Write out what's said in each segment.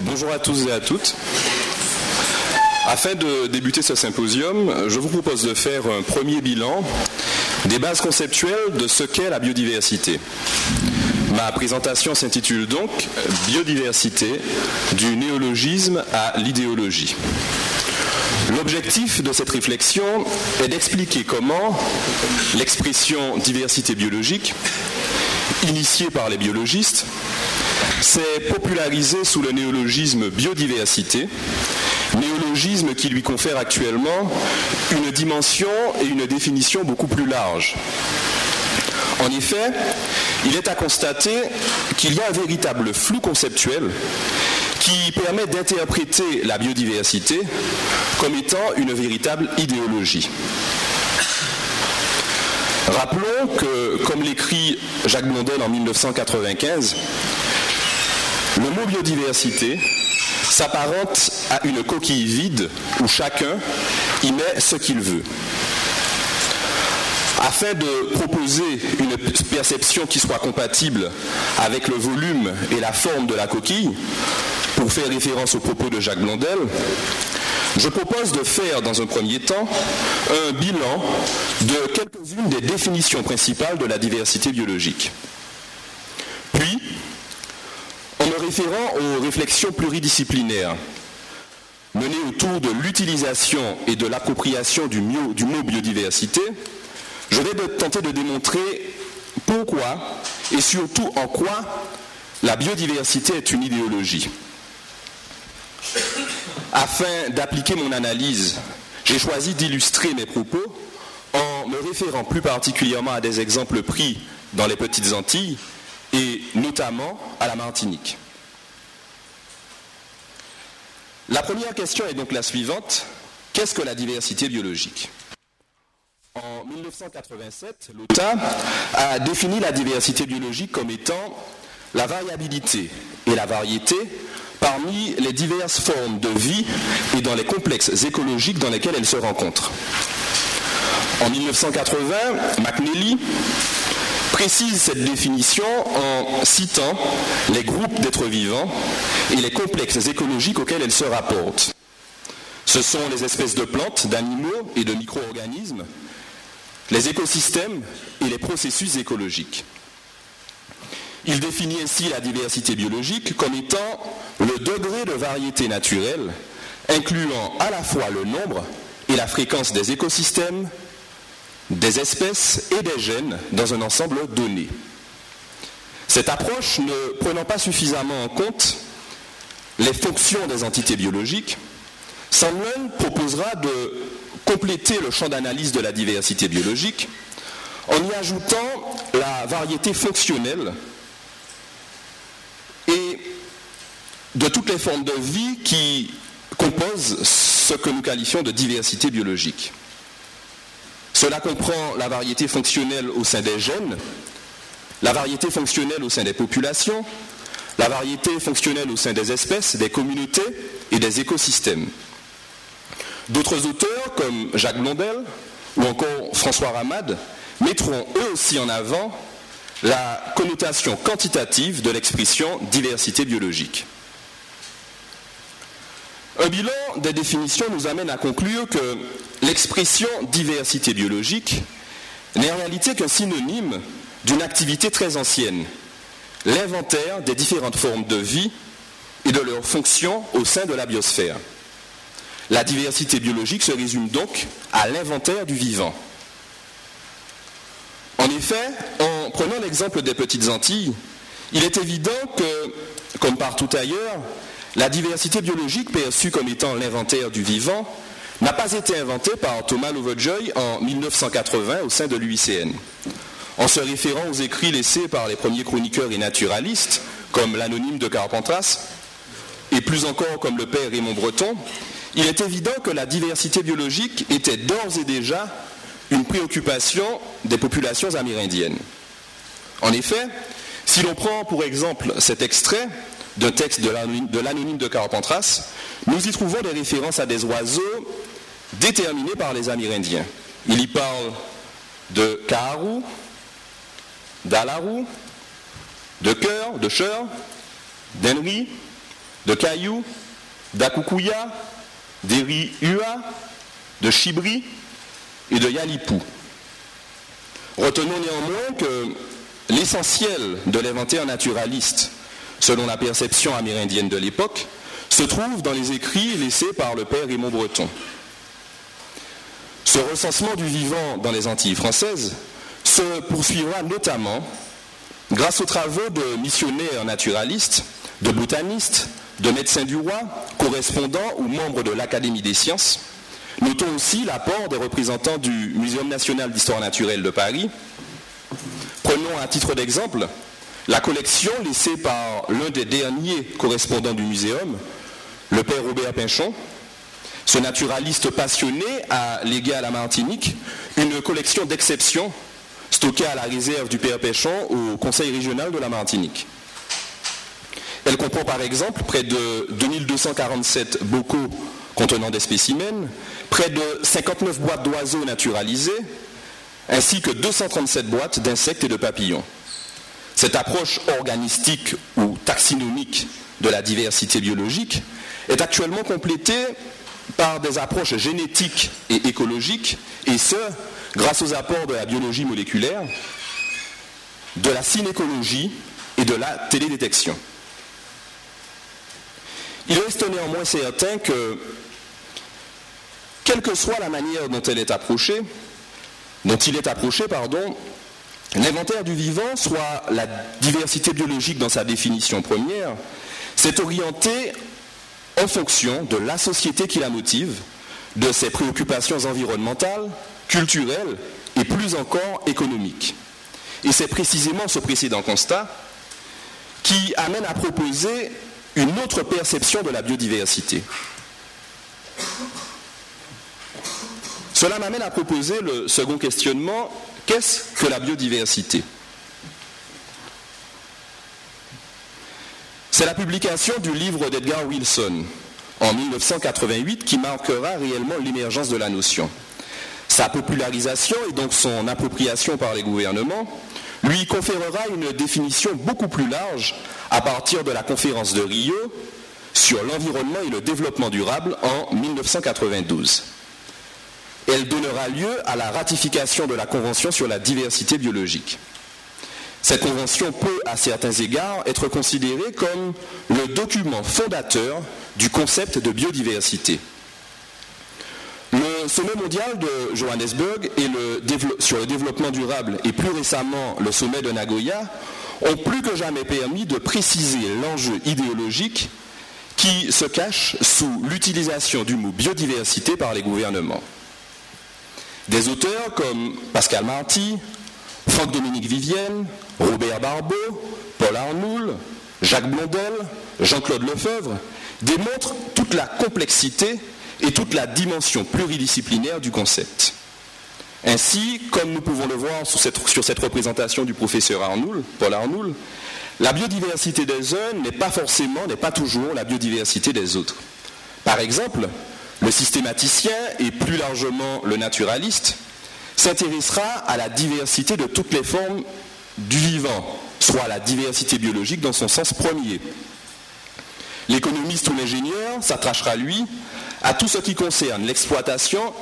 Bonjour à tous et à toutes. Afin de débuter ce symposium, je vous propose de faire un premier bilan des bases conceptuelles de ce qu'est la biodiversité. Ma présentation s'intitule donc « Biodiversité, du néologisme à l'idéologie ». L'objectif de cette réflexion est d'expliquer comment l'expression diversité biologique, initiée par les biologistes, s'est popularisée sous le néologisme biodiversité, néologisme qui lui confère actuellement une dimension et une définition beaucoup plus larges. En effet, il est à constater qu'il y a un véritable flou conceptuel qui permet d'interpréter la biodiversité comme étant une véritable idéologie. Rappelons que, comme l'écrit Jacques Blondel en 1995, le mot biodiversité s'apparente à une coquille vide où chacun y met ce qu'il veut. Afin de proposer une perception qui soit compatible avec le volume et la forme de la coquille, pour faire référence aux propos de Jacques Blondel, je propose de faire dans un premier temps un bilan de quelques-unes des définitions principales de la diversité biologique. Puis, en me référant aux réflexions pluridisciplinaires menées autour de l'utilisation et de l'appropriation du mot biodiversité, je vais tenter de démontrer pourquoi et surtout en quoi la biodiversité est une idéologie. Afin d'appliquer mon analyse, j'ai choisi d'illustrer mes propos en me référant plus particulièrement à des exemples pris dans les Petites Antilles et notamment à la Martinique. La première question est donc la suivante. Qu'est-ce que la diversité biologique ? En 1987, l'OTA a défini la diversité biologique comme étant la variabilité et la variété parmi les diverses formes de vie et dans les complexes écologiques dans lesquels elles se rencontrent. En 1980, McNally précise cette définition en citant les groupes d'êtres vivants et les complexes écologiques auxquels elles se rapportent. Ce sont les espèces de plantes, d'animaux et de micro-organismes, les écosystèmes et les processus écologiques. Il définit ainsi la diversité biologique comme étant le degré de variété naturelle, incluant à la fois le nombre et la fréquence des écosystèmes, des espèces et des gènes dans un ensemble donné. Cette approche, ne prenant pas suffisamment en compte les fonctions des entités biologiques, Sandlin proposera de compléter le champ d'analyse de la diversité biologique en y ajoutant la variété fonctionnelle et de toutes les formes de vie qui composent ce que nous qualifions de diversité biologique. Cela comprend la variété fonctionnelle au sein des gènes, la variété fonctionnelle au sein des populations, la variété fonctionnelle au sein des espèces, des communautés et des écosystèmes. D'autres auteurs, comme Jacques Blondel ou encore François Ramade, mettront eux aussi en avant la connotation quantitative de l'expression diversité biologique. Un bilan des définitions nous amène à conclure que l'expression diversité biologique n'est en réalité qu'un synonyme d'une activité très ancienne, l'inventaire des différentes formes de vie et de leurs fonctions au sein de la biosphère. La diversité biologique se résume donc à l'inventaire du vivant. En effet, en prenant l'exemple des Petites Antilles, il est évident que, comme partout ailleurs, la diversité biologique perçue comme étant l'inventaire du vivant n'a pas été inventée par Thomas Lovejoy en 1980 au sein de l'UICN. En se référant aux écrits laissés par les premiers chroniqueurs et naturalistes, comme l'anonyme de Carpentras, et plus encore comme le père Raymond Breton, il est évident que la diversité biologique était d'ores et déjà une préoccupation des populations amérindiennes. En effet, si l'on prend pour exemple cet extrait d'un texte de l'anonyme de Carpentras, nous y trouvons des références à des oiseaux déterminés par les Amérindiens. Il y parle de Kaharu, d'Alaru, de Cœur, de Cheur, d'Henry, de cailloux, d'Akukuya, d'Eriua, de Chibri et de Yalipou. Retenons néanmoins que l'essentiel de l'inventaire naturaliste, selon la perception amérindienne de l'époque, se trouve dans les écrits laissés par le père Raymond Breton. Ce recensement du vivant dans les Antilles françaises se poursuivra notamment grâce aux travaux de missionnaires naturalistes, de botanistes, de médecins du roi, correspondants ou membres de l'Académie des sciences. Notons aussi l'apport des représentants du Muséum national d'histoire naturelle de Paris. Prenons à titre d'exemple la collection laissée par l'un des derniers correspondants du muséum, le père Robert Pinchon. Ce naturaliste passionné a légué à la Martinique une collection d'exception stockée à la réserve du père Pinchon au Conseil régional de la Martinique. Elle comprend par exemple près de 2247 bocaux contenant des spécimens, près de 59 boîtes d'oiseaux naturalisés, ainsi que 237 boîtes d'insectes et de papillons. Cette approche organistique ou taxinomique de la diversité biologique est actuellement complétée par des approches génétiques et écologiques, et ce, grâce aux apports de la biologie moléculaire, de la synécologie et de la télédétection. Il reste néanmoins certain que, quelle que soit la manière dont il est approché, l'inventaire du vivant, soit la diversité biologique dans sa définition première, s'est orienté en fonction de la société qui la motive, de ses préoccupations environnementales, culturelles et plus encore économiques. Et c'est précisément ce précédent constat qui amène à proposer une autre perception de la biodiversité. Cela m'amène à proposer le second questionnement: qu'est-ce que la biodiversité ? C'est la publication du livre d'Edgar Wilson en 1988 qui marquera réellement l'émergence de la notion. Sa popularisation et donc son appropriation par les gouvernements lui conférera une définition beaucoup plus large à partir de la conférence de Rio sur l'environnement et le développement durable en 1992. Elle donnera lieu à la ratification de la Convention sur la diversité biologique. Cette convention peut, à certains égards, être considérée comme le document fondateur du concept de biodiversité. Le sommet mondial de Johannesburg sur le développement durable et plus récemment le sommet de Nagoya ont plus que jamais permis de préciser l'enjeu idéologique qui se cache sous l'utilisation du mot biodiversité par les gouvernements. Des auteurs comme Pascal Marty, Franck-Dominique Vivienne, Robert Barbeau, Paul Arnoul, Jacques Blondel, Jean-Claude Lefebvre démontrent toute la complexité et toute la dimension pluridisciplinaire du concept. Ainsi, comme nous pouvons le voir sur cette représentation du professeur Arnoul, Paul Arnoul, la biodiversité des uns n'est pas toujours la biodiversité des autres. Par exemple, le systématicien et plus largement le naturaliste s'intéressera à la diversité de toutes les formes du vivant, soit la diversité biologique dans son sens premier. L'économiste ou l'ingénieur s'attachera, lui, à tout ce qui concerne l'exploitation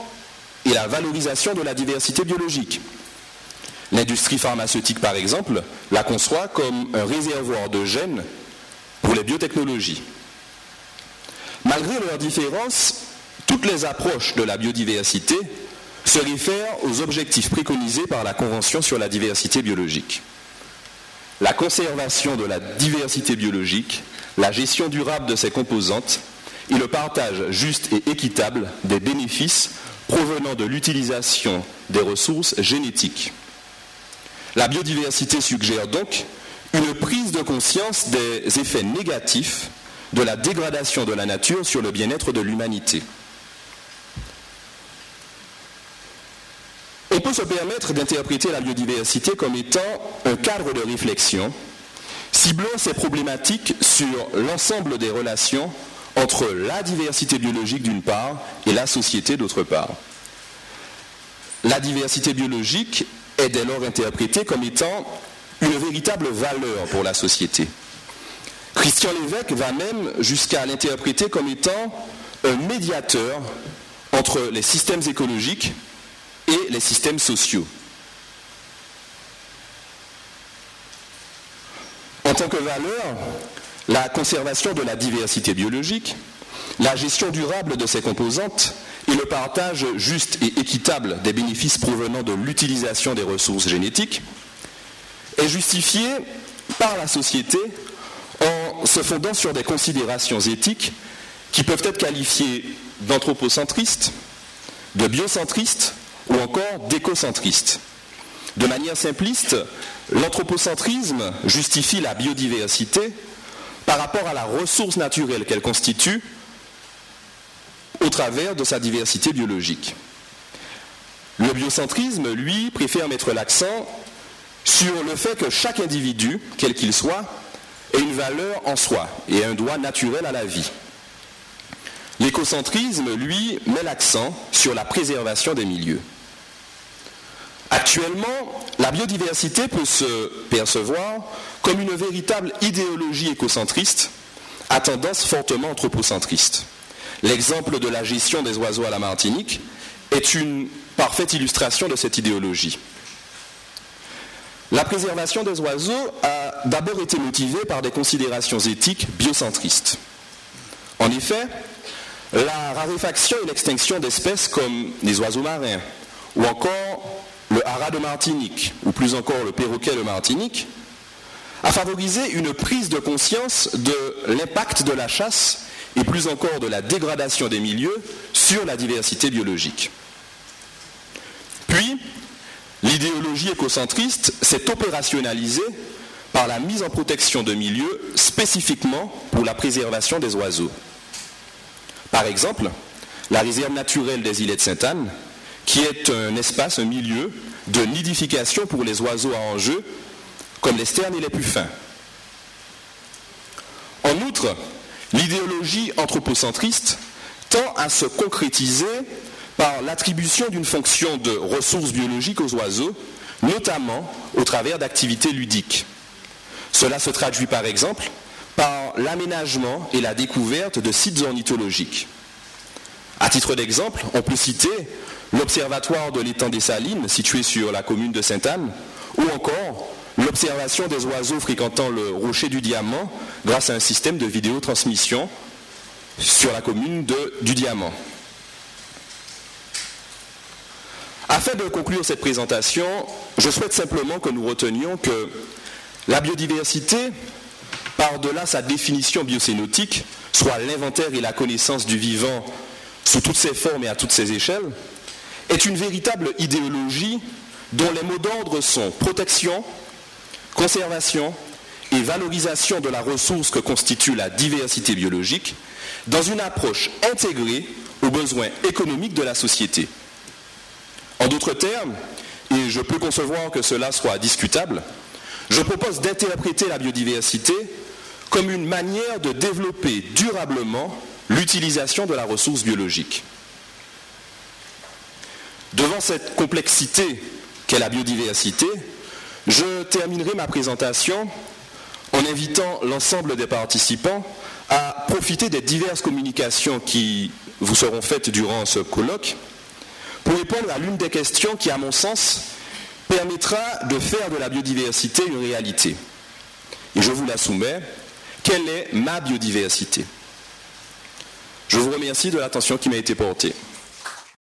et la valorisation de la diversité biologique. L'industrie pharmaceutique, par exemple, la conçoit comme un réservoir de gènes pour les biotechnologies. Malgré leurs différences, toutes les approches de la biodiversité se réfèrent aux objectifs préconisés par la Convention sur la diversité biologique. La conservation de la diversité biologique, la gestion durable de ses composantes et le partage juste et équitable des bénéfices provenant de l'utilisation des ressources génétiques. La biodiversité suggère donc une prise de conscience des effets négatifs de la dégradation de la nature sur le bien-être de l'humanité. On peut se permettre d'interpréter la biodiversité comme étant un cadre de réflexion, ciblant ces problématiques sur l'ensemble des relations entre la diversité biologique d'une part et la société d'autre part. La diversité biologique est dès lors interprétée comme étant une véritable valeur pour la société. Christian Lévesque va même jusqu'à l'interpréter comme étant un médiateur entre les systèmes écologiques et les systèmes sociaux. En tant que valeur, la conservation de la diversité biologique, la gestion durable de ses composantes et le partage juste et équitable des bénéfices provenant de l'utilisation des ressources génétiques est justifié par la société en se fondant sur des considérations éthiques qui peuvent être qualifiées d'anthropocentristes, de biocentristes ou encore d'écocentristes. De manière simpliste, l'anthropocentrisme justifie la biodiversité par rapport à la ressource naturelle qu'elle constitue au travers de sa diversité biologique. Le biocentrisme, lui, préfère mettre l'accent sur le fait que chaque individu, quel qu'il soit, ait une valeur en soi et un droit naturel à la vie. L'écocentrisme, lui, met l'accent sur la préservation des milieux. Actuellement, la biodiversité peut se percevoir comme une véritable idéologie écocentriste à tendance fortement anthropocentriste. L'exemple de la gestion des oiseaux à la Martinique est une parfaite illustration de cette idéologie. La préservation des oiseaux a d'abord été motivée par des considérations éthiques biocentristes. En effet, la raréfaction et l'extinction d'espèces comme les oiseaux marins ou encore le haras de Martinique ou plus encore le perroquet de Martinique a favorisé une prise de conscience de l'impact de la chasse et plus encore de la dégradation des milieux sur la diversité biologique. Puis, l'idéologie écocentriste s'est opérationnalisée par la mise en protection de milieux spécifiquement pour la préservation des oiseaux. Par exemple, la réserve naturelle des îlets de Sainte-Anne, qui est un espace, un milieu de nidification pour les oiseaux à enjeu, comme les sternes et les puffins. En outre, l'idéologie anthropocentriste tend à se concrétiser par l'attribution d'une fonction de ressources biologiques aux oiseaux, notamment au travers d'activités ludiques. Cela se traduit par exemple par l'aménagement et la découverte de sites ornithologiques. À titre d'exemple, on peut citer l'observatoire de l'étang des Salines, situé sur la commune de Sainte-Anne, ou encore l'observation des oiseaux fréquentant le rocher du Diamant grâce à un système de vidéotransmission sur la commune du Diamant. Afin de conclure cette présentation, je souhaite simplement que nous retenions que la biodiversité, par-delà sa définition biocénotique, soit l'inventaire et la connaissance du vivant sous toutes ses formes et à toutes ses échelles, est une véritable idéologie dont les mots d'ordre sont protection, conservation et valorisation de la ressource que constitue la diversité biologique dans une approche intégrée aux besoins économiques de la société. En d'autres termes, et je peux concevoir que cela soit discutable, je propose d'interpréter la biodiversité comme une manière de développer durablement l'utilisation de la ressource biologique. Devant cette complexité qu'est la biodiversité, je terminerai ma présentation en invitant l'ensemble des participants à profiter des diverses communications qui vous seront faites durant ce colloque pour répondre à l'une des questions qui, à mon sens, permettra de faire de la biodiversité une réalité. Et je vous la soumets. Quelle est ma biodiversité ? Je vous remercie de l'attention qui m'a été portée.